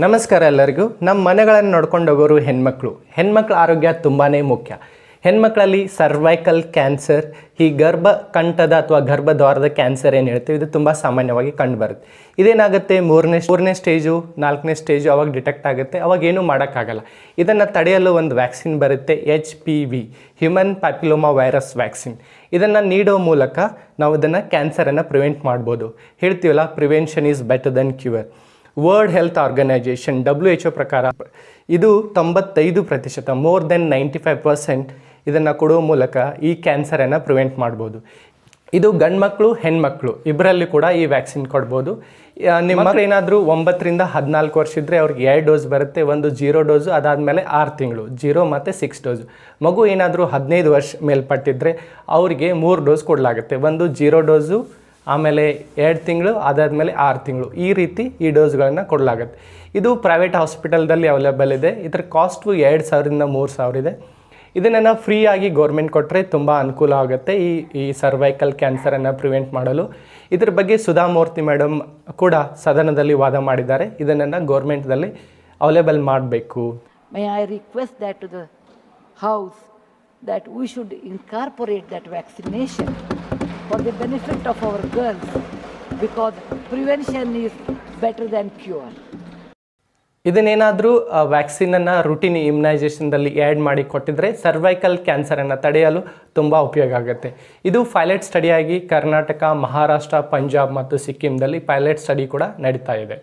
ನಮಸ್ಕಾರ ಎಲ್ಲರಿಗೂ. ನಮ್ಮ ಮನೆಗಳನ್ನು ನೋಡ್ಕೊಂಡು ಹೋಗೋರು ಹೆಣ್ಮಕ್ಳ ಆರೋಗ್ಯ ತುಂಬಾ ಮುಖ್ಯ. ಹೆಣ್ಮಕ್ಳಲ್ಲಿ ಸರ್ವೈಕಲ್ ಕ್ಯಾನ್ಸರ್, ಈ ಗರ್ಭಕಂಠದ ಅಥವಾ ಗರ್ಭದ್ವಾರದ ಕ್ಯಾನ್ಸರ್ ಏನು ಹೇಳ್ತೀವಿ, ಇದು ತುಂಬ ಸಾಮಾನ್ಯವಾಗಿ ಕಂಡುಬರುತ್ತೆ. ಇದೇನಾಗುತ್ತೆ, ಮೂರನೇ ಸ್ಟೇಜು 4ನೇ ಸ್ಟೇಜು ಅವಾಗ ಡಿಟೆಕ್ಟ್ ಆಗುತ್ತೆ. ಅವಾಗ ಏನೂ ಮಾಡೋಕ್ಕಾಗಲ್ಲ. ಇದನ್ನು ತಡೆಯಲು ಒಂದು ವ್ಯಾಕ್ಸಿನ್ ಬರುತ್ತೆ, HPV, human papilloma virus vaccine. ಇದನ್ನು ನೀಡೋ ಮೂಲಕ ನಾವು ಇದನ್ನು ಕ್ಯಾನ್ಸರನ್ನು ಪ್ರಿವೆಂಟ್ ಮಾಡ್ಬೋದು. ಹೇಳ್ತೀವಲ್ಲ, prevention is better than cure. World Health Organization WHO ಪ್ರಕಾರ ಇದು 95%, ಮೋರ್ ದೆನ್ 95% ಇದನ್ನು ಕೊಡುವ ಮೂಲಕ ಈ ಕ್ಯಾನ್ಸರನ್ನು ಪ್ರಿವೆಂಟ್ ಮಾಡ್ಬೋದು. ಇದು ಗಂಡು ಮಕ್ಕಳು ಹೆಣ್ಮಕ್ಳು ಇಬ್ಬರಲ್ಲಿ ಕೂಡ ಈ ವ್ಯಾಕ್ಸಿನ್ ಕೊಡ್ಬೋದು. ನಿಮ್ಮ ಮಕ್ಕಳು ಏನಾದರೂ 9ರಿಂದ 14 ವರ್ಷ ಇದ್ದರೆ ಅವ್ರಿಗೆ 2 ಡೋಸ್ ಬರುತ್ತೆ. ಒಂದು 0 ಡೋಸು, ಅದಾದಮೇಲೆ 6 ತಿಂಗಳು 0 ಮತ್ತು 6 ಡೋಸು. ಮಗು ಏನಾದರೂ 15 ವರ್ಷ ಮೇಲ್ಪಟ್ಟಿದ್ದರೆ ಅವರಿಗೆ 3 ಡೋಸ್ ಕೊಡಲಾಗುತ್ತೆ. ಒಂದು 0 ಡೋಸು, ಆಮೇಲೆ 2 ತಿಂಗಳು, ಅದಾದಮೇಲೆ 6 ತಿಂಗಳು, ಈ ರೀತಿ ಈ ಡೋಸ್ಗಳನ್ನು ಕೊಡಲಾಗುತ್ತೆ. ಇದು ಪ್ರೈವೇಟ್ ಹಾಸ್ಪಿಟಲ್ದಲ್ಲಿ ಅವೈಲೇಬಲ್ ಇದೆ. ಇದರ ಕಾಸ್ಟು 2,000ರಿಂದ 3,000 ಇದೆ. ಇದನ್ನು ಫ್ರೀಯಾಗಿ ಗೌರ್ಮೆಂಟ್ ಕೊಟ್ಟರೆ ತುಂಬ ಅನುಕೂಲ ಆಗುತ್ತೆ ಈ ಸರ್ವೈಕಲ್ ಕ್ಯಾನ್ಸರನ್ನು ಪ್ರಿವೆಂಟ್ ಮಾಡಲು. ಇದ್ರ ಬಗ್ಗೆ ಸುಧಾಮೂರ್ತಿ ಮೇಡಮ್ ಕೂಡ ಸದನದಲ್ಲಿ ವಾದ ಮಾಡಿದ್ದಾರೆ. ಇದನ್ನು ಗೌರ್ಮೆಂಟ್ದಲ್ಲಿ ಅವೈಲೇಬಲ್ ಮಾಡಬೇಕು. May I request that to the House that we should incorporate that vaccination for the benefit of our girls, because prevention is better than cure. ಇದನ್ನೇನಾದರೂ ವ್ಯಾಕ್ಸಿನನ್ನು ರುಟೀನ್ ಇಮ್ಯುನೈಸೇಷನ್ದಲ್ಲಿ ಆ್ಯಡ್ ಮಾಡಿ ಕೊಟ್ಟಿದ್ರೆ ಸರ್ವೈಕಲ್ ಕ್ಯಾನ್ಸರನ್ನು ತಡೆಯಲು ತುಂಬ ಉಪಯೋಗ ಆಗುತ್ತೆ. ಇದು ಪೈಲಟ್ ಸ್ಟಡಿಯಾಗಿ ಕರ್ನಾಟಕ, ಮಹಾರಾಷ್ಟ್ರ, ಪಂಜಾಬ್ ಮತ್ತು ಸಿಕ್ಕಿಂದಲ್ಲಿ ಪೈಲಟ್ ಸ್ಟಡಿ ಕೂಡ ನಡೀತಾ ಇದೆ.